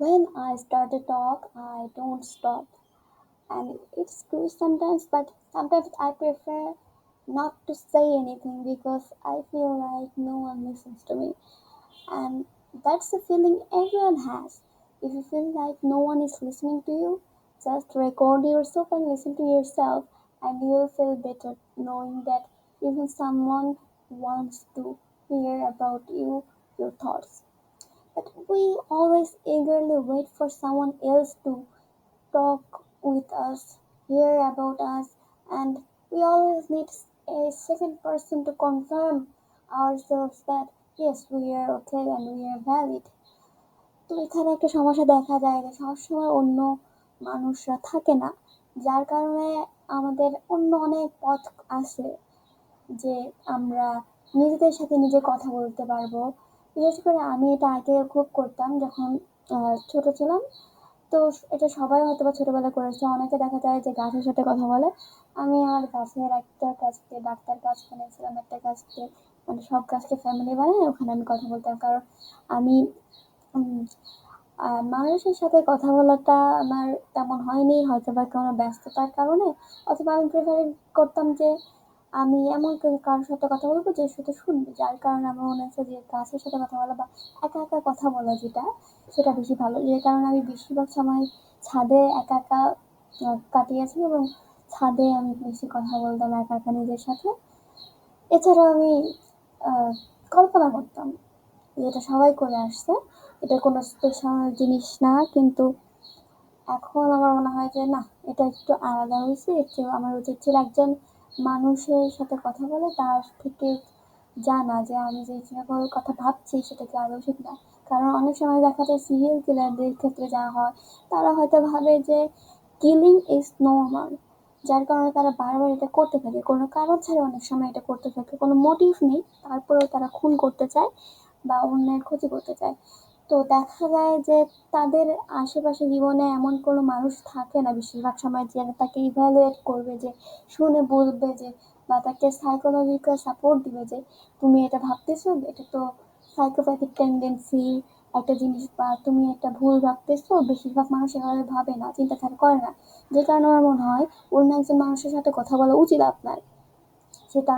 When I start to talk, I don't stop. And it's true sometimes, but sometimes I prefer not to say anything because I feel like no one listens to me. And that's the feeling everyone has. If you feel like no one is listening to you, just record yourself and listen to yourself, and you'll feel better knowing that even someone wants to hear about you, your thoughts. But we always eagerly wait for someone else to talk with us, hear about us, and we always need a second person to confirm ourselves that yes, we are okay and we are valid. তো এখানে একটা সমস্যা দেখা যায় যে সবসময় অন্য মানুষরা থাকে না, যার কারণে আমাদের অন্য অনেক পথ আছে যে আমরা নিজেদের সাথে নিজে কথা বলতে পারবো। বিশেষ করে আমি এটা আগে খুব করতাম যখন ছোট ছিলাম। তো এটা সবাই হয়তোবা ছোটবেলায় করেছে। অনেকে দেখা যায় যে গাছের সাথে কথা বলে। আমি আমার গাছের একটা গাছকে ডাক্তার গাছ বানিয়েছিলাম, একটা গাছকে মানে সব গাছকে ফ্যামিলি বানায় ওখানে আমি কথা বলতাম। কারণ আমি উম মানুষের সাথে কথা বলাটা আমার তেমন হয়নি হয়তোবা কোনো ব্যস্ততার কারণে, অথবা আমি প্রেফার করতাম যে আমি এমন কারোর সাথে কথা বলবো যে শুধু শুনবে। যার কারণে আমার মনে হচ্ছে যে গাছের সাথে কথা বলা বা একা একা কথা বলা যেটা, সেটা বেশি ভালো। যে কারণে আমি বেশিরভাগ সময় ছাদে একা একা কাটিয়েছি এবং ছাদে আমি বেশি কথা বলতাম একা একা নিজের সাথে। এছাড়া আমি আহ, কল্পনা করতাম, যেটা সবাই করে আসছে। এটা কোনো স্পেশাল জিনিস না, কিন্তু এখন আমার মনে হয় যে না, এটা একটু আলাদা হয়েছে। এর চেয়ে আমার উচিত ছিল একজন মানুষের সাথে কথা বলে তার থেকে জানা যে আমি যে সকল কথা ভাবছি সেটা কি আদৌ ঠিক না। কারণ অনেক সময় দেখা যায় সিরিয়াল কিলারদের ক্ষেত্রে যা হয়, তারা হয়তো ভাবে যে কিলিং ইজ নর্মাল, যার কারণে তারা বারবার এটা করতে থাকে কোনো কারণ ছাড়া। অনেক সময় এটা করতে থাকে কোনো মোটিভ নেই, তারপরেও তারা খুন করতে চায় বা অন্যের ক্ষতি করতে চায়। তো দেখা যায় যে তাদের আশেপাশে জীবনে এমন কোনো মানুষ থাকে না বেশিরভাগ সময় যে তাকে ইভ্যালুয়েট করবে, যে শুনে বলবে যে বা তাকে সাইকোলজিক্যাল সাপোর্ট দিবে যে তুমি এটা ভাবতেছো, এটা তো সাইকোপ্যাথিক টেন্ডেন্সি একটা জিনিস, বা তুমি একটা ভুল ভাবতেছো। বেশিরভাগ মানুষ এভাবে ভাবে না, চিন্তাধারা করে না। যে কারণে আমার মনে হয় অন্য একজন মানুষের সাথে কথা বলা উচিত আপনার। সেটা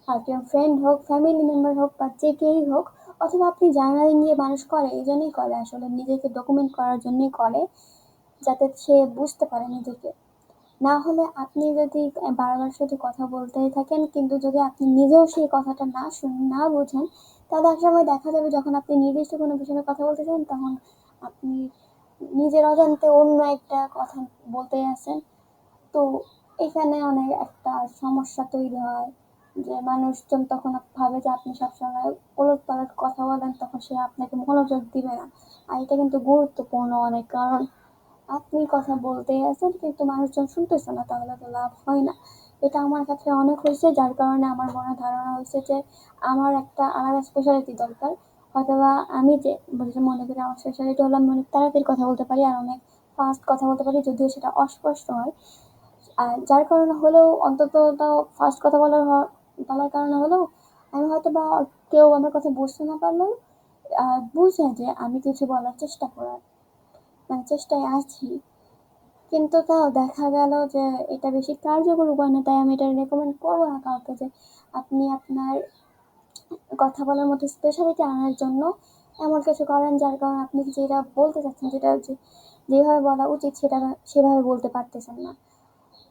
একজন ফ্রেন্ড হোক, ফ্যামিলি মেম্বার হোক বা যে কেউই হোক। অথবা আপনি জার্নালিং দিয়ে মানুষ করে এই জন্যই করে, আসলে নিজেকে ডকুমেন্ট করার জন্যই করে, যাতে সে বুঝতে পারে নিজেকে। না হলে আপনি যদি বারবার শুধু কথা বলতেই থাকেন কিন্তু যদি আপনি নিজেও সেই কথাটা না শুনেন, না বোঝেন, তাহলে এক সময় দেখা যাবে যখন আপনি নির্দিষ্ট কোনো বিষয়ে কথা বলতেছেন তখন আপনি নিজের অজান্তে অন্য একটা কথা বলতেই আছেন। তো এখানে অনেক একটা সমস্যা তৈরি হয় যে মানুষজন তখন ভাবে যে আপনি সবসময় ওলট পালট কথা বলেন, তখন সে আপনাকে মনোযোগ দিবে না। আর এটা কিন্তু গুরুত্বপূর্ণ অনেক, কারণ আপনি কথা বলতেই আছেন কিন্তু মানুষজন শুনতেছে না, তাহলে তো লাভ হয় না। এটা আমার ক্ষেত্রে অনেক হয়েছে, যার কারণে আমার মনে ধারণা হয়েছে যে আমার একটা আলাদা স্পেশালিটি দরকার। হয়তোবা আমি যে মনে করি আমার স্পেশালিটি হলো আমি অনেক তাড়াতাড়ি কথা বলতে পারি আর অনেক ফাস্ট কথা বলতে পারি, যদিও সেটা অস্পষ্ট হয়। আর যার কারণে হলেও অন্তত তাও ফার্স্ট কথা বলার কারণে হলেও আমি হয়তো বা কেউ আমার কথা বুঝতে না পারলেও বুঝে যে আমি কিছু বলার চেষ্টা করার মানে চেষ্টায় আছি। কিন্তু তাও দেখা গেল যে এটা বেশি কার্যকর উপায় না, তাই আমি এটা রেকমেন্ড করবো না কাউকে যে আপনি আপনার কথা বলার মধ্যে স্পেশালিটি আনার জন্য এমন কিছু করেন যার কারণে আপনি যেটা বলতে চাচ্ছেন, যেটা যেভাবে বলা উচিত সেটা সেভাবে বলতে পারতেছেন না।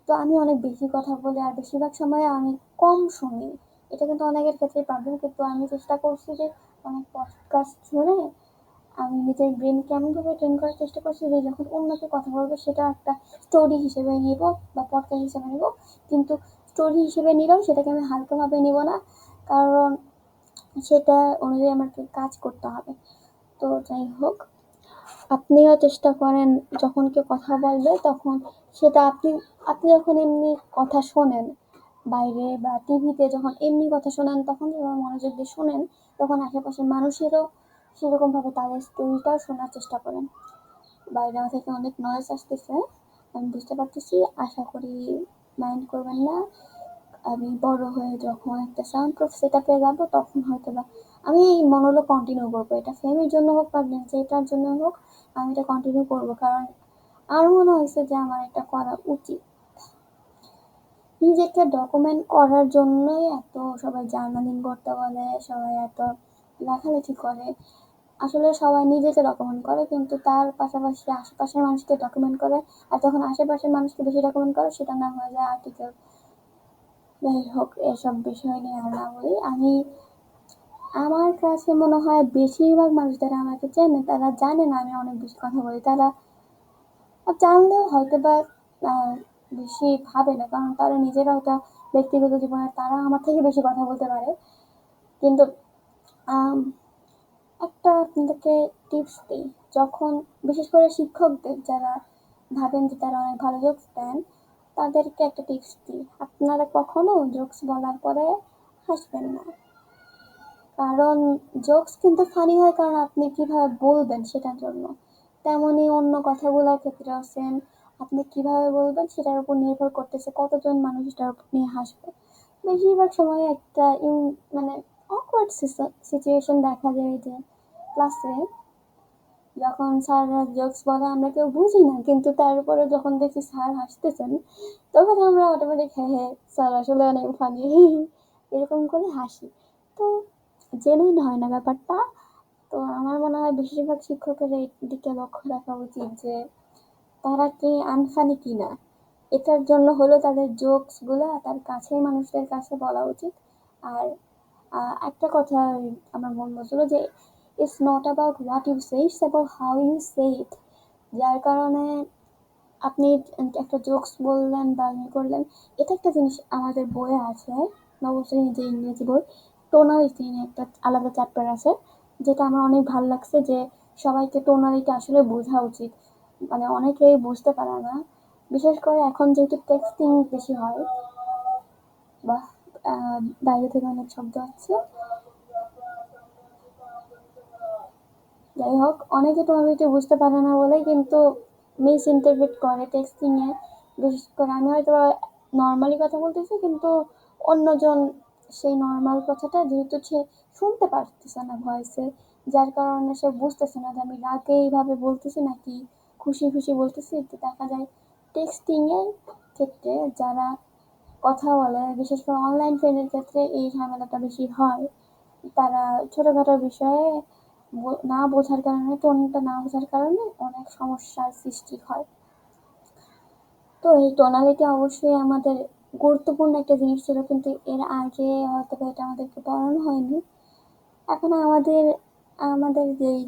তো আমি অনেক বেশি কথা বলি আর বেশিরভাগ সময় আমি কম শুনি। এটা কিন্তু অনেকের ক্ষেত্রেই প্রবলেম, কিন্তু আমি চেষ্টা করছি যে অনেক পডকাস্ট শুনে আমি নিজের ব্রেনকে এমনভাবে ট্রেন করার চেষ্টা করছি যে যখন অন্য কেউ কথা বলবে সেটা একটা স্টোরি হিসেবে নিব বা পডকাস্ট হিসেবে নিব। কিন্তু স্টোরি হিসেবে নিলেও সেটাকে আমি হালকাভাবে নিব না, কারণ সেটা অনুযায়ী আমাকে কাজ করতে হবে। তো যাই হোক, আপনিও চেষ্টা করেন যখন কেউ কথা বলবে তখন সেটা আপনি আপনি যখন এমনি কথা শোনেন বাইরে বা টিভিতে, যখন এমনি কথা শোনেন তখন যখন মনোযোগ দিয়ে শোনেন, তখন আশেপাশের মানুষেরও সেরকম ভাবে তাদের স্টোরিটাও শোনার চেষ্টা করেন। বাইরে থেকে অনেক নয়েজ আসতেছে, আমি বুঝতে পারতেছি, আশা করি মাইন্ড করবেন না। আমি বড় হয়ে যখন একটা সাউন্ড প্রুফ সেট আপে যাবো তখন হয়তো বা আমি এই মনোলগ কন্টিনিউ করবো, এটা ফেমের জন্য হোক বা যেটার জন্য হোক, আমি এটা কন্টিনিউ করবো, কারণ আমার মনে হয়েছে যে আমার এটা করা উচিত। নিজেকে ডকুমেন্ট করার জন্যই এত সবাই জার্নালিং করতে বলে, সবাই এত লেখালেখি করে। আসলে সবাই নিজেকে ডকুমেন্ট করে, কিন্তু তার পাশাপাশি আশেপাশের মানুষকে ডকুমেন্ট করে। আর যখন আশেপাশের মানুষকে বেশি ডকুমেন্ট করে, সেটার নাম হয়ে যায় আর্টিকেল। যাই হোক, এসব বিষয় নিয়ে আর না বলি। আমার কাছে মনে হয় বেশিরভাগ মানুষ যারা আমাকে চেনে তারা জানে না আমি অনেক বেশি কথা বলি। তারা জানলেও হয়তো বা বেশি ভাবে না, কারণ তারা নিজেরা হয়তো ব্যক্তিগত জীবনে তারা আমার থেকে বেশি কথা বলতে পারে। কিন্তু আম, একটা আপনাদেরকে টিপস দিই, যখন বিশেষ করে শিক্ষকদের যারা ভাবেন যে তারা অনেক ভালো জোকস দেন, তাদেরকে একটা টিপস দিই, আপনারা কখনো জোকস বলার পরে হাসবেন না। কারণ জোকস কিন্তু ফানি হয় কারণ আপনি কিভাবে বলবেন সেটার জন্য। তেমনি অন্য কথাগুলোর ক্ষেত্রেও সেম, আপনি কিভাবে বলবেন সেটার উপর নির্ভর করতেছে কতজন মানুষ এটার উপর নিয়ে হাসবে। বেশিরভাগ সময় একটা মানে অকওয়ার্ড সিচুয়েশন দেখা যায় যে ক্লাসে যখন স্যাররা জোকস বলে আমরা কেউ বুঝি না, কিন্তু তার উপরে যখন দেখি স্যার হাসতেছেন, তখন আমরা অটোমেটিক হ্যাঁ হ্যাঁ স্যার আসলে অনেক ফানি এরকম করে হাসি। তো জেনুইন হয় না ব্যাপারটা। তো আমার মনে হয় বেশিরভাগ শিক্ষকের এই দিকে লক্ষ্য রাখা উচিত যে তারা কি আনফানি কিনা। এটার জন্য হলো তাদের জোকস গুলা তার কাছের মানুষদের কাছে বলা উচিত। আর একটা কথা আমার মন বলছিল যে it's not about what you say, it's about how you say it. যার কারণে আপনি একটা জোকস বললেন বা করলেন, এটা একটা জিনিস আমাদের বইয়ে আছে, নবম শ্রেণীর যে ইংরেজি বই, টোনালিটি নিয়ে একটা আলাদা চ্যাপ্টার আছে, যেটা আমার অনেক ভালো লাগছে যে সবাইকে টোনালিটি আসলে বোঝা উচিত। মানে অনেকেই বুঝতে পারে না, বিশেষ করে এখন যেহেতু টেক্সটিং বেশি হয় বা বাইরে থেকে অনেক শব্দ আছে। যাই হোক, অনেকে টোনালিটি বুঝতে পারে না বলেই কিন্তু মিস ইন্টারপ্রেট করে টেক্সটিং এ। বিশেষ করে আমি হয়তো নর্মালি কথা বলতেছি, কিন্তু অন্যজন সেই নর্মাল কথাটা যেহেতু সে শুনতে পারতেছে না ভয়েসে, যার কারণে সে বুঝতেছে না যে আমি রাগে এইভাবে বলতেছি নাকি খুশি খুশি বলতেছি। তো দেখা যায় টেক্সটিং এর ক্ষেত্রে যারা কথা বলে, বিশেষ করে অনলাইন ফ্রেন্ডের ক্ষেত্রে এই ঝামেলাটা বেশি হয়। তারা ছোটখাটো বিষয়ে না বোঝার কারণে, টোনটা না বোঝার কারণে অনেক সমস্যার সৃষ্টি হয়। তো এই টোনালিটি অবশ্যই আমাদের গুরুত্বপূর্ণ একটা জিনিস ছিল, কিন্তু এর আগে হয়তো এটা আমাদেরকে পড়ানো হয়নি। এখন আমাদের আমাদের যেই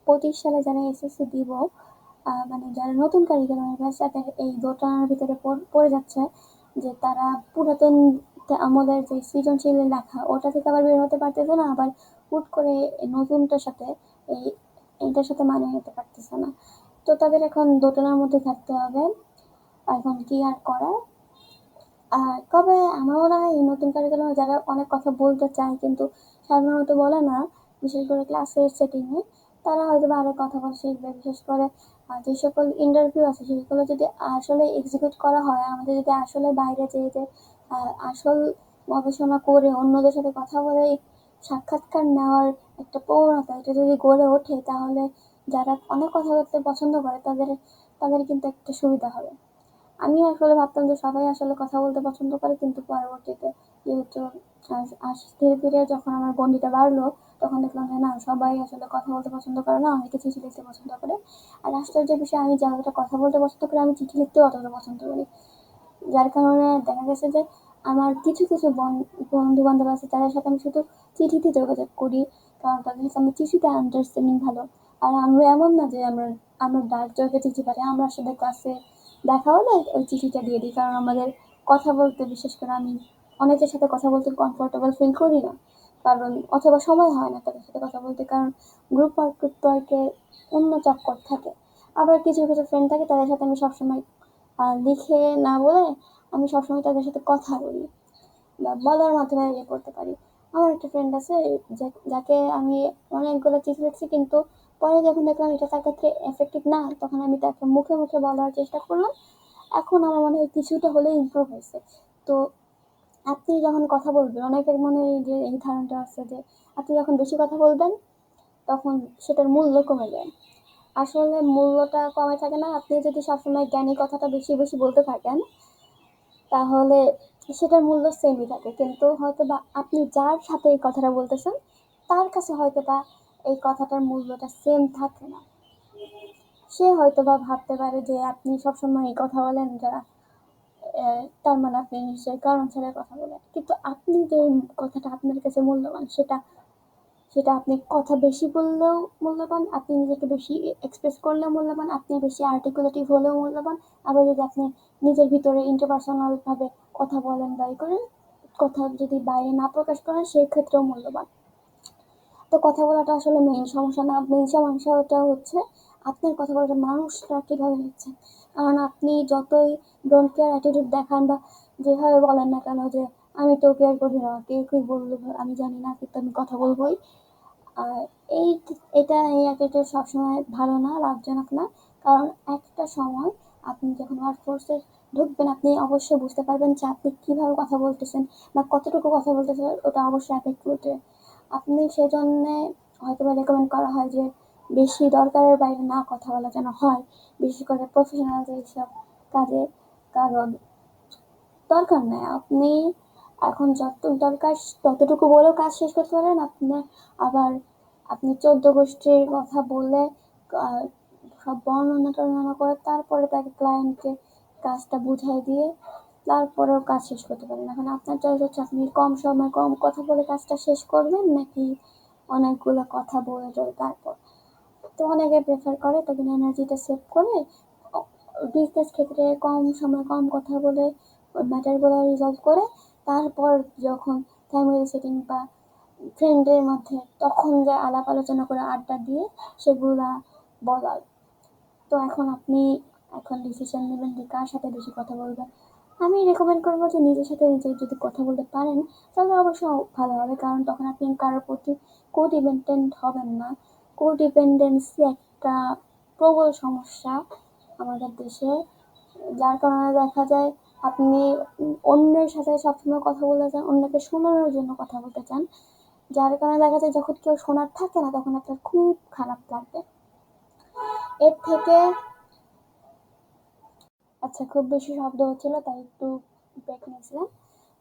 25 সালে যারা এসএসসি দিব, মানে যারা নতুন কারিকুলামের ব্যাচ, তাদের এই দোটানার ভিতরে পড়ে যাচ্ছে যে তারা পুরাতন আমলের যে সৃজনশীল লেখা ওটা থেকে আবার বের হতে পারতেছে না, আবার হুট করে নতুনটার সাথে এই এইটার সাথে মানিয়ে নিতে পারতেছে না। তো তাদের এখন দোটানার মধ্যে থাকতে হবে। এখন কি আর করার। তবে আমার মনে হয় এই নতুন কারিকুলামে যারা অনেক কথা বলতে চায় কিন্তু সাধারণত বলে না, বিশেষ করে ক্লাসের সেটিংয়ে, তারা হয়তো আরো কথা বলা শিখবে। বিশেষ করে যে সকল ইন্টারভিউ আছে সেগুলো যদি আসলে এক্সিকিউট করা হয়, আমাদের যদি আসলে বাইরে যেয়ে যে আসল গবেষণা করে অন্যদের সাথে কথা বলে সাক্ষাৎকার নেওয়ার একটা প্রবণতা এটা যদি গড়ে ওঠে, তাহলে যারা অনেক কথা বলতে পছন্দ করে তাদের তাদের কিন্তু একটা সুবিধা হবে। আমি আসলে ভাবতাম যে সবাই আসলে কথা বলতে পছন্দ করে, কিন্তু পরবর্তীতে যেহেতু ধীরে ধীরে যখন আমার গণ্ডিটা বাড়লো, তখন দেখলাম যে না, সবাই আসলে কথা বলতে পছন্দ করে না, অনেকে চিঠি লিখতে পছন্দ করে। আর আশ্চর্যের বিষয়, আমি যতটা কথা বলতে পছন্দ করি আমি চিঠি লিখতেও অতটা পছন্দ করি। যার কারণে দেখা গেছে যে আমার কিছু কিছু বন্ধু বান্ধব আছে তাদের সাথে আমি শুধু চিঠিতে যোগাযোগ করি, কারণ তাদের সাথে আমি চিঠিতে আন্ডারস্ট্যান্ডিং ভালো। আর আমরা এমন না যে আমরা আমরা ডাক যোগে চিঠি পাঠাই, আমরা আসলে ক্লাসে দেখা হলে ওই চিঠিটা দিয়ে দিই, কারণ আমাদের কথা বলতে, বিশেষ করে আমি অনেকের সাথে কথা বলতে কমফোর্টেবল ফিল করি না, কারণ অথবা সময় হয় না তাদের সাথে কথা বলতে, কারণ গ্রুপ ওয়ার্কে অন্য চক্কর থাকে। আবার কিছু কিছু ফ্রেন্ড থাকে তাদের সাথে আমি সবসময় লিখে না বলে আমি সবসময় তাদের সাথে কথা বলি বা বলার মাধ্যমে ইয়ে করতে পারি। আমার একটা ফ্রেন্ড আছে যাকে আমি অনেকগুলো চিঠি লিখছি, কিন্তু পরে যখন দেখলাম এটা তার ক্ষেত্রে এফেক্টিভ না, তখন আমি তাকে মুখে মুখে বলার চেষ্টা করলাম। এখন আমার মনে হয় কিছুটা হলেও ইমপ্রুভ হয়েছে। তো আপনি যখন কথা বলবেন, অনেকের মনে যে এই ধারণাটা আছে যে আপনি যখন বেশি কথা বলবেন তখন সেটার মূল্য কমে যায়। আসলে মূল্যটা কমে থাকে না। আপনি যদি সবসময় জ্ঞানী কথাটা বেশি বেশি বলতে থাকেন তাহলে সেটার মূল্য সেমই থাকে, কিন্তু হয়তো বা আপনি যার সাথে এই কথাটা বলতেছেন তার কাছে হয়তো বা এই কথাটার মূল্যটা সেম থাকে না। সে হয়তো বা ভাবতে পারে যে আপনি সবসময় এই কথা বলেন যা তার মানে আপনি নিশ্চয়ই কারণ ছাড়া কথা বলেন, কিন্তু আপনি যে কথাটা আপনার কাছে মূল্যবান সেটা সেটা আপনি কথা বেশি বললেও মূল্যবান, আপনি নিজেকে বেশি এক্সপ্রেস করলেও মূল্যবান, আপনি বেশি আর্টিকুলেটিভ হলেও মূল্যবান। আবার যদি আপনি নিজের ভিতরে ইন্টারপার্সোনাল ভাবে কথা বলেন বা করেন, কথা যদি বাইরে না প্রকাশ করেন সেই ক্ষেত্রেও মূল্যবান। তো কথা বলাটা আসলে মেইন সমস্যা না, মেইন সমস্যাটা হচ্ছে আপনার কথা বলাটা মানুষরা কীভাবে নিচ্ছে। কারণ আপনি যতই ডোন্ট কেয়ার অ্যাটিটিউড দেখান বা যেভাবে বলেন না কেন যে আমি তো কেয়ার করি না, কে কী বললো আমি জানি না, কিন্তু আমি কথা বলবোই, আর এই এই অ্যাটিটিউড সবসময় ভালো না, লাভজনক না। কারণ একটা সময় আপনি যখন ওয়ার্কফোর্সে ঢুকবেন আপনি অবশ্যই বুঝতে পারবেন যে আপনি কীভাবে কথা বলতেছেন বা কতটুকু কথা বলতেছেন, ওটা অবশ্যই এফেক্ট করবে। আপনি সেজন্যে হয়তো বা রেকমেন্ড করা হয় যে বেশি দরকারের বাইরে না কথা বলা যেন হয়, বিশেষ করে প্রফেশনাল যেসব কাজে। কারণ দরকার নাই, আপনি এখন যতটুকু দরকার ততটুকু বলেও কাজ শেষ করতে পারেন। আপনার আবার আপনি 14 গোষ্ঠীর কথা বলে আহ, সব বর্ণনা টর্ণনা করে তারপরে তাকে ক্লায়েন্টকে কাজটা বুঝাই দিয়ে তারপরেও কাজ শেষ করতে পারেন। এখন আপনার চয়েস হচ্ছে আপনি কম সময় কম কথা বলে কাজটা শেষ করবেন নাকি অনেকগুলো কথা বলে টলে তারপর। তো অনেকে প্রেফার করে তখন এনার্জিটা সেভ করে বিজনেস ক্ষেত্রে কম সময় কম কথা বলে ম্যাটারগুলো রিজলভ করে তারপর যখন ফ্যামিলি সেটিং বা ফ্রেন্ডের মধ্যে তখন যে আলাপ আলোচনা করে আড্ডা দিয়ে সেগুলা বলার। তো এখন ডিসিশন নেবেন যে কার সাথে বেশি কথা বলবেন। আমি রেকমেন্ড করবো যে নিজের সাথে নিজে যদি কথা বলতে পারেন তাহলে অবশ্যই ভালো হবে, কারণ তখন আপনি কারোর প্রতি কোডিপেন্ডেন্ট হবেন না। কোডিপেন্ডেন্সি একটা প্রবল সমস্যা আমাদের দেশে, যার কারণে দেখা যায় আপনি অন্যের সাথে সবসময় কথা বলতে চান, অন্যকে শোনানোর জন্য কথা বলতে চান, যার কারণে দেখা যায় যখন কেউ শোনার থাকে না তখন আপনার খুব খারাপ লাগবে। এর থেকে আচ্ছা, খুব বেশি শব্দ হচ্ছিল তাই একটু ব্রেক নিয়েছিলাম।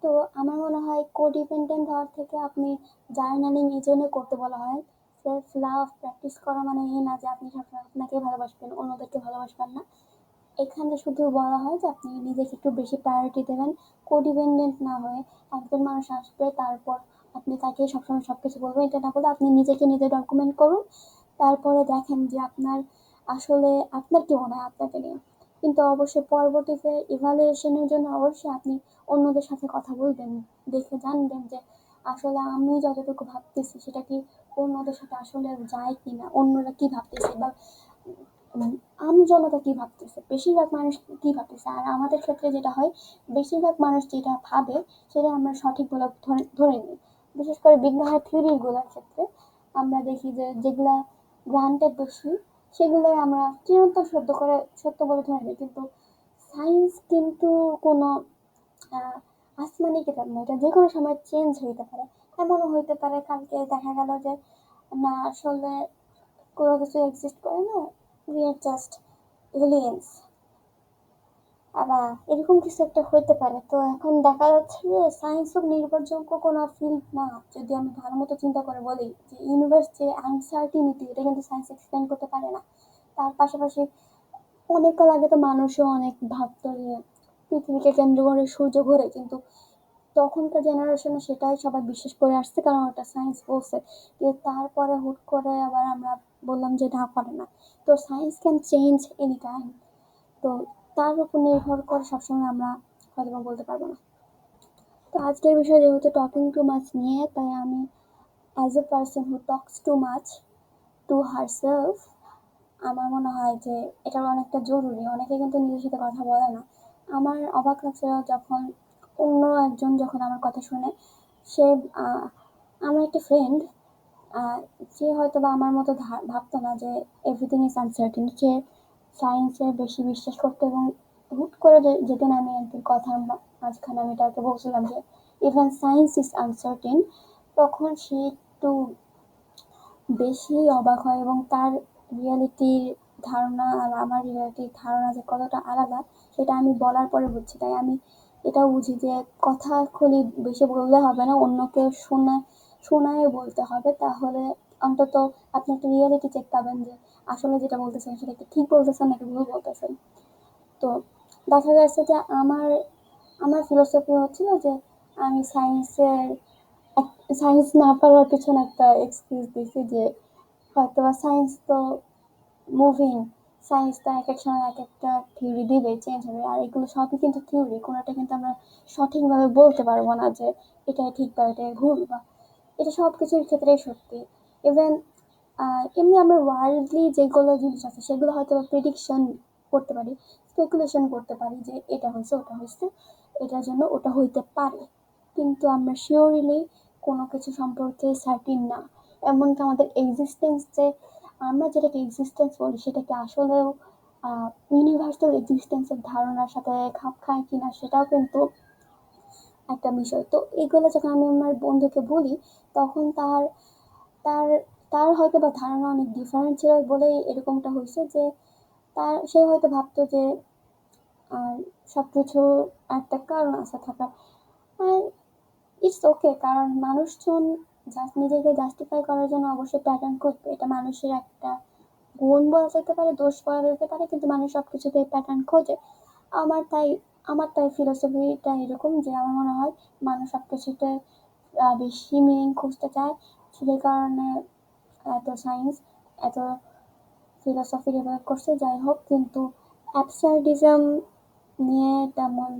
তো আমার মনে হয় কোডিপেন্ডেন্ট হওয়ার থেকে আপনি জার্নালিং এই জন্য করতে বলা হয়, সেলফ লাভ প্র্যাকটিস করা মানে এই না যে আপনি সবসময় আপনাকে ভালোবাসবেন অন্যদেরকে ভালোবাসবেন না। এখানে শুধু বলা হয় যে আপনি নিজেকে একটু বেশি প্রায়োরিটি দেবেন, কোডিপেন্ডেন্ট না হয়ে। একজন মানুষ আসবে তারপর আপনি তাকে সবসময় সব কিছু বলবেন এটা না বলে আপনি নিজেকে নিজে ডকুমেন্ট করুন, তারপরে দেখেন যে আসলে আপনার কি মনে হয় আপনাকে নিয়ে। কিন্তু অবশ্যই পরবর্তীতে ইভালুয়েশনের জন্য অবশ্যই আপনি অন্যদের সাথে কথা বলবেন, দেখে জানবেন যে আসলে আমি যতটুকু ভাবতেছি সেটা কি অন্যদের সাথে আসলে যায় কিনা, অন্যরা কি ভাবতেছে বা আমজনতা কি ভাবতেছে, বেশিরভাগ মানুষ কি ভাবতেছে। আর আমাদের ক্ষেত্রে যেটা হয় বেশিরভাগ মানুষ যেটা ভাবে সেটা আমরা সঠিক বলে ধরে নিই। বিশেষ করে বিজ্ঞানের থিওরিগুলোর ক্ষেত্রে আমরা দেখি যে যেগুলা গ্রান্টেড বেশি সেগুলোই আমরা চিরন্তন সত্য বলে ধরে নিই, কিন্তু সায়েন্স কিন্তু কোনো আসমানি কিতাব না, এটা যে কোনো সময় চেঞ্জ হইতে পারে। এমনও হইতে পারে কালকে দেখা গেল যে না আসলে কোনো কিছু এক্সিস্ট করে না, উই আর জাস্ট এলিয়েন্স, আবার এরকম কিছু একটা হইতে পারে। তো এখন দেখা যাচ্ছে যে সায়েন্সও নির্ভরযোগ্য কোনো ফিল্ড না। যদি আমি ভালো মতো চিন্তা করে বলি যে ইউনিভার্স যে আনসার্টিনিটি এটা কিন্তু সায়েন্স এক্সপ্লেন করতে পারে না। তার পাশাপাশি অনেককাল আগে তো মানুষও অনেক ভাবতো যে পৃথিবীকে কেন্দ্র করে সূর্য ঘোরে, কিন্তু তখনকার জেনারেশনে সেটাই সবাই বিশ্বাস করে আসছে কারণ ওটা সায়েন্স বলছে। কিন্তু তারপরে হুট করে আবার আমরা বললাম যে না করে না। তো science can change any time. তো তার উপর নির্ভর করে সবসময় আমরা হয়তো বলতে পারবো না। তো আজকের বিষয় যেহেতু টকিং টু মাচ নিয়ে, তাই আমি as a person who talks too much to herself আমার মনে হয় যে এটা অনেকটা জরুরি। অনেকে কিন্তু নিজের সাথে কথা বলে না। আমার অবাক লাগছিল যখন অন্য একজন যখন আমার কথা শুনে, সে আমার একটা ফ্রেন্ড, যে হয়তো বা আমার মতো ভাবতো না যে এভরিথিং ইজ আনসার্টেন, সে সায়েন্সে বেশি বিশ্বাস করতো এবং হুট করে যেদিন আমি একদিন কথার মাঝখানে আমি তাকে বলছিলাম যে ইভেন সায়েন্স ইজ আনসার্টেন, তখন সে একটু বেশি অবাক হয় এবং তার রিয়ালিটির ধারণা আর আমার রিয়ালিটির ধারণা যে কতটা আলাদা সেটা আমি বলার পরে বুঝছি। তাই আমি এটাও বুঝি যে কথা খুলি বেশি বললে হবে না, অন্যকে শোনায় বলতে হবে, তাহলে অন্তত আপনি একটা রিয়ালিটি চেক পাবেন যে আসলে যেটা বলতেছেন সেটা কি ঠিক বলতেছেন নাকি ভুল বলতেছেন। তো দেখা যাচ্ছে যে আমার আমার ফিলোসফি হচ্ছিল যে আমি সায়েন্স না পারার পিছনে একটা এক্সকিউজ দিছি যে হয়তোবা সায়েন্স তো মুভিং, সায়েন্স তো এক এক সময় এক একটা থিওরি দিবে, চেঞ্জ হবে, আর এগুলো সবই কিন্তু থিওরি, কোনোটা কিন্তু আমরা সঠিকভাবে বলতে পারবো না যে এটাই ঠিক বা এটাই ভুল, বা এটা সব কিছুর ক্ষেত্রেই সত্যি। ইভেন এমনি আমরা ওয়ার্ল্ডলি যেগুলো জিনিস আছে সেগুলো হয়তো প্রেডিকশন করতে পারি, স্পেকুলেশন করতে পারি যে এটা হয়েছে ওটা হয়েছে, এটার জন্য ওটা হইতে পারে, কিন্তু আমরা শিওরলি কোনো কিছু সম্পর্কে সার্টিন না। এমনকি আমাদের এক্সিস্টেন্স যে আমরা যেটাকে এক্সিস্টেন্স বলি সেটাকে আসলেও ইউনিভার্সাল এক্সিস্টেন্সের ধারণার সাথে খাপ খায় কিনা সেটাও কিন্তু একটা বিষয়। তো এগুলো যখন আমি আমার বন্ধুকে বলি তখন তার তার হয়তো বা ধারণা অনেক ডিফারেন্ট ছিল বলেই এরকমটা হয়েছে যে সে হয়তো ভাবতো যে সবকিছু একটা কারণ আছে থাকার। আর ইটস ওকে, কারণ মানুষজন জাস্ট নিজেকে জাস্টিফাই করার জন্য অবশ্যই প্যাটার্ন খুঁজবে, এটা মানুষের একটা গুণ বলা যেতে পারে, দোষ বলা যেতে পারে, কিন্তু মানুষ সবকিছুতেই প্যাটার্ন খোঁজে। আমার তাই আমার তাই ফিলোসফিটা এরকম যে আমার মনে হয় মানুষ সবকিছুতে বেশি মিনিং খুঁজতে চায়, সেই কারণে এত সায়েন্স, এত ফিলোসফি ডেভেলপ করছে। যাই হোক, কিন্তু অ্যাবসার্ডিজম নিয়ে তেমন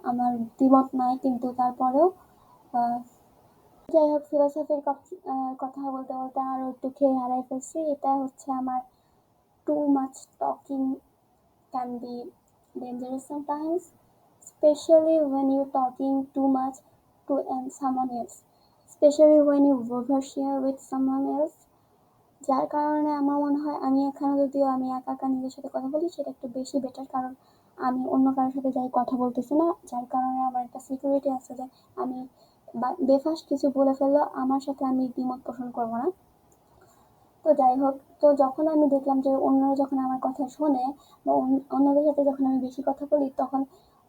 আমার দ্বিমত নাই, কিন্তু তারপরেও আহ, যাই হোক, ফিলোসফির কথা বলতে বলতে আরো একটু খেয়ে হারাই ফেলছি। এটা হচ্ছে আমার too much talking can be dangerous sometimes, especially when you're talking too much to someone else, especially when you overshare with someone else, যার কারণে আমার মনে হয় আমি এখানে যদিও আমি একা একা নিজের সাথে কথা বলি সেটা একটু বেশি বেটার, কারণ আমি অন্য কারোর সাথে যাই কথা বলতেছি না, যার কারণে আমার একটা সিকিউরিটি আছে যে আমি বেফাস কিছু বলে ফেললেও আমার সাথে আমি দ্বিমত পোষণ করবো না। তো যাই হোক, তো যখন আমি দেখলাম যে অন্যরা যখন আমার কথা শোনে বা অন্যদের সাথে যখন আমি বেশি কথা বলি তখন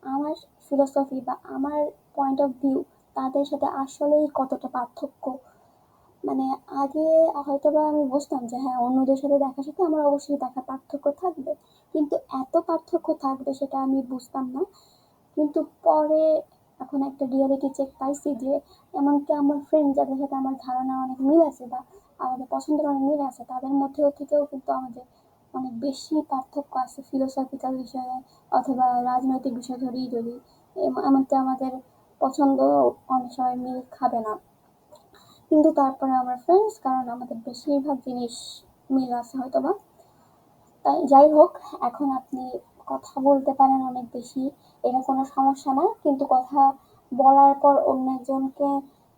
আমার ফিলোসফি বা আমার পয়েন্ট অফ ভিউ তাদের সাথে আসলেই কতটা পার্থক্য। মানে আগে হয়তোবা আমি বুঝতাম যে হ্যাঁ অন্যদের সাথে দেখার সাথে আমার অবশ্যই দেখা পার্থক্য থাকবে, কিন্তু এত পার্থক্য থাকবে সেটা আমি বুঝতাম না। কিন্তু পরে এখন একটা রিয়েলিটি চেক পাইছি যে এমনকি আমার ফ্রেন্ড যাদের সাথে আমার ধারণা অনেক মিল আছে বা আমাদের পছন্দের অনেক মিল আছে তাদের মধ্যেও থেকেও কিন্তু আমাদের অনেক বেশি পার্থক্য আছে ফিলোসফিক্যাল বিষয়ে অথবা রাজনৈতিক বিষয় ধরেই যদি এমনকি আমাদের পছন্দ অনেক সময় মিল খাবে না, কিন্তু তারপরে আমরা ফ্রেন্ডস কারণ আমাদের বেশিরভাগ জিনিস মিল আছে হয়তোবা। তাই যাই হোক, এখন আপনি কথা বলতে পারেন অনেক বেশি, এটা কোনো সমস্যা না, কিন্তু কথা বলার পর অন্য একজনকে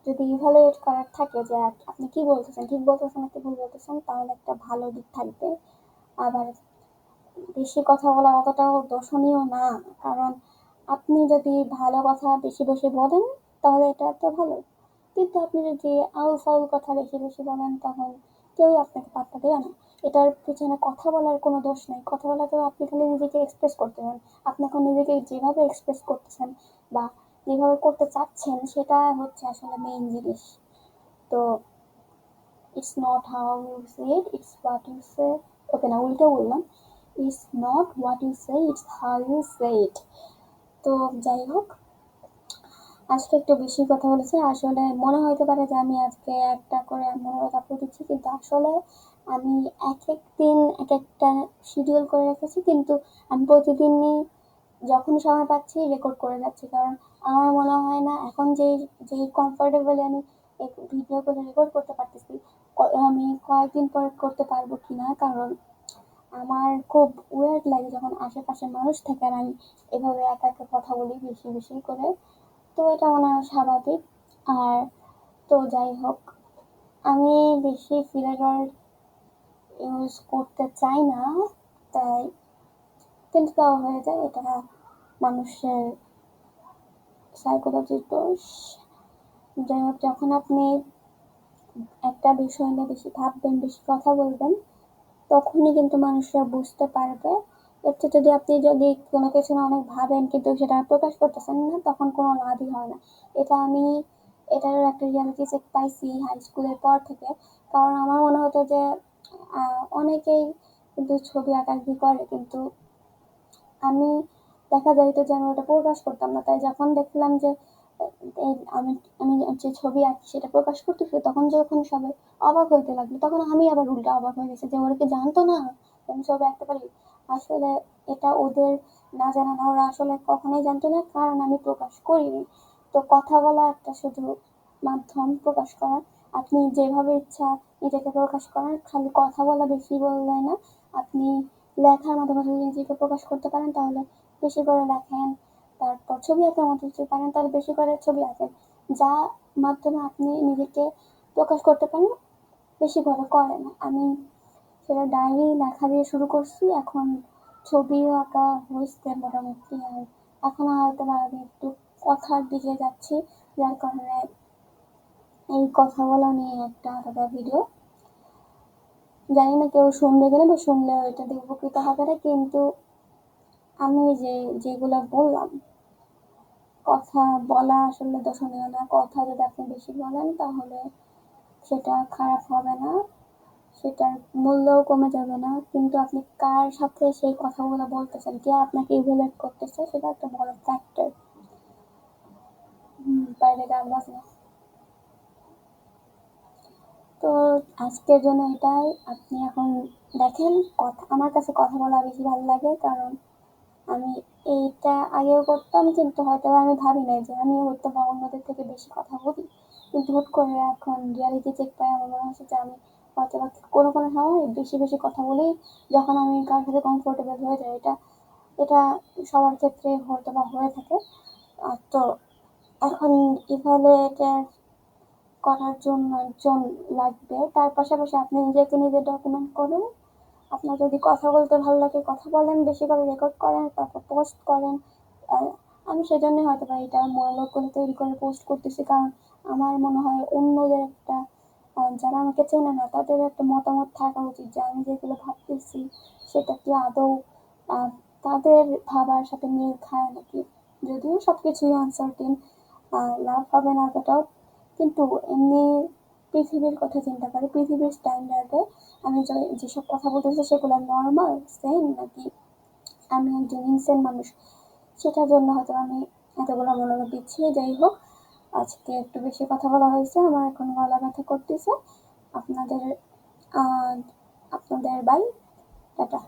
যদি ইভালুয়েট করার থাকে যে আপনি কি বলতেছেন, ঠিক বলতেছেন নাকি ভুল বলতেছেন, তাহলে একটা ভালো দিক থাকবে। আবার বেশি কথা বলা অতটাও দর্শনীয় না, কারণ আপনি যদি ভালো কথা বেশি বেশি বলেন তাহলে এটা তো ভালো, কিন্তু আপনি যদি আউল ফাউল কথা বেশি বেশি বলেন তখন কেউই আপনাকে পাত্তা দেবে না। এটার পিছনে কথা বলার কোনো দোষ নেই, কথা বলা তো আপনি খালি নিজেকে এক্সপ্রেস করতে পারেন, আপনি এখন নিজেকে যেভাবে এক্সপ্রেস করতেছেন বা যেভাবে করতে চাচ্ছেন সেটা হচ্ছে আসলে মেইন জিনিস। তো it's not how you say it, it's what you say. Okay, না উল্টো বললাম, it's not what you say, it's how you say it. তো যাই হোক, আজকে একটু বেশি কথা বলেছি, আসলে মনে হতে পারে যে আমি আজকে একটা করে মনোরোধ আপলোড দিচ্ছি, কিন্তু আসলে আমি এক এক দিন এক একটা শিডিউল করে রেখেছি, কিন্তু আমি প্রতিদিনই যখন সময় পাচ্ছি রেকর্ড করে যাচ্ছি, কারণ আমার মনে হয় না এখন যে কমফোর্টেবলি আমি ভিডিও করে রেকর্ড করতে পারতেছি আমি কয়েকদিন পরে করতে পারবো কিনা, কারণ আমার খুব ওয়ার্ড লাগে যখন আশেপাশে মানুষ থাকে আর আমি এভাবে একা একা কথা বলি বেশি বেশি করে। তো এটা মনে হয় স্বাভাবিক। আর তো যাই হোক, আমি বেশি ফিল্টার ইউজ করতে চাই না, তাই কিন্তু তাও হয়ে যায়, এটা মানুষের সাইকোলজির দোষ। যাই হোক, যখন আপনি একটা বিষয় নিয়ে বেশি ভাববেন, বেশি কথা বলবেন, তখনই কিন্তু মানুষরা বুঝতে পারবে। এর চেয়ে যদি কোনো কিছু না অনেক ভাবেন কিন্তু সেটা প্রকাশ করতেছেন না, তখন কোনো লাভই হয় না। আমি এটার একটা রিয়ালিটি চেক পাইছি হাই স্কুলের পর থেকে। কারণ আমার মনে হতো যে অনেকেই কিন্তু ছবি আঁকাআঁকি করে, কিন্তু আমি দেখা যাইতো যে আমি ওটা প্রকাশ করতাম না। তাই যখন দেখলাম যে এই আমি আমি যে ছবি আঁকি সেটা প্রকাশ করতেছি, তখন যখন সবাই অবাক হইতে লাগলো, তখন আমি আবার উল্টা অবাক হয়ে গেছি যে ওরা কি জানতো না যে আমি ছবি আঁকতে পারি। আসলে এটা ওদের না জানা না, ওরা আসলে কখনোই জানতো না, কারণ আমি প্রকাশ করিনি। তো কথা বলা একটা শুধু মাধ্যম প্রকাশ করার। আপনি যেভাবে ইচ্ছা নিজেকে প্রকাশ করেন, খালি কথা বলা বেশি বললে না, আপনি লেখার মাধ্যমে যদি নিজেকে প্রকাশ করতে পারেন তাহলে বেশি করে লেখেন। তারপর ছবি আঁকার মধ্যে যদি পারেন তাহলে বেশি করে ছবি আঁকেন। যা মাধ্যমে আপনি নিজেকে প্রকাশ করতে পারেন বেশি করে করেন। আমি সেটা ডায়েরি লেখা দিয়ে শুরু করছি, এখন ছবিও আঁকা হয়েছে মোটামুটি। আর এখন হয়তো আমি একটু কথার দিকে যাচ্ছি, যার কারণে এই কথা বলা নিয়ে একটা আলাদা ভিডিও। জানি না কেউ শুনবে কিনা, বা শুনলেও এটা দিয়ে উপকৃত হবে না, কিন্তু আমি যেগুলো বললাম, কথা বলা আসলে দূষণীয় না। কথা যদি আপনি বেশি বলেন তাহলে সেটা খারাপ হবে না, সেটার মূল্যও কমে যাবে না, কিন্তু আপনি কার সাথে সেই কথাগুলো বলতেছেন, কে আপনাকে ইভ্যালুয়েট করতেছে, সেটা একটা বড় ফ্যাক্টর। বাইরে গান বাজনা। তো আজকের জন্য এটাই। আপনি এখন দেখেন, কথা আমার কাছে কথা বলা বেশি ভালো লাগে, কারণ আমি এইটা আগেও করতাম, কিন্তু হয়তো আমি ভাবি নাই যে আমি হয়তো বা অন্যদের থেকে বেশি কথা বলি। কিন্তু হুট করে এখন রিয়ালিটি চেক পাই, আমার মনে হচ্ছে যে আমি হয়তো বা কোনো কোনো সময় বেশি বেশি কথা বলি, যখন আমি কার সাথে কমফোর্টেবল হয়ে যাই। এটা এটা সবার ক্ষেত্রে হয়তো বা হয়ে থাকে। তো এখন ইভ্যালুয়েটার করার জন্য একজন লাগবে, তার পাশাপাশি আপনি নিজেকে নিজে ডকুমেন্ট করুন। আপনার যদি কথা বলতে ভালো লাগে কথা বলেন, বেশি করে রেকর্ড করেন, তারপর পোস্ট করেন। আমি সেজন্য হয়তো বা এটা মনোলগ করে তৈরি করে পোস্ট করতেছি, কারণ আমার মনে হয় অন্যদের একটা যারা আমাকে চেনে না তাদের একটা মতামত থাকা উচিত যে আমি যেগুলো ভাবতেছি সেটা কি আদৌ তাদের ভাবার সাথে মিল খায় নাকি। যদিও সবকিছুই আনসার্টেন, লাভ হবে না এতটাও, কিন্তু এমনি পৃথিবীর কথা চিন্তা করি, পৃথিবীর স্ট্যান্ডার্ডে আমি যেসব কথা বলতেছি সেগুলো নর্মাল সেম নাকি আমি একজন ইনসেন মানুষ, সেটার জন্য হয়তো আমি এতগুলো মনোযোগ দিচ্ছি। যাই হোক, আজকে একটু বেশি কথা বলা হয়েছে, আমার এখন গলা ব্যথা করতেছে। আপনাদের আপনাদের বাই, টাটা।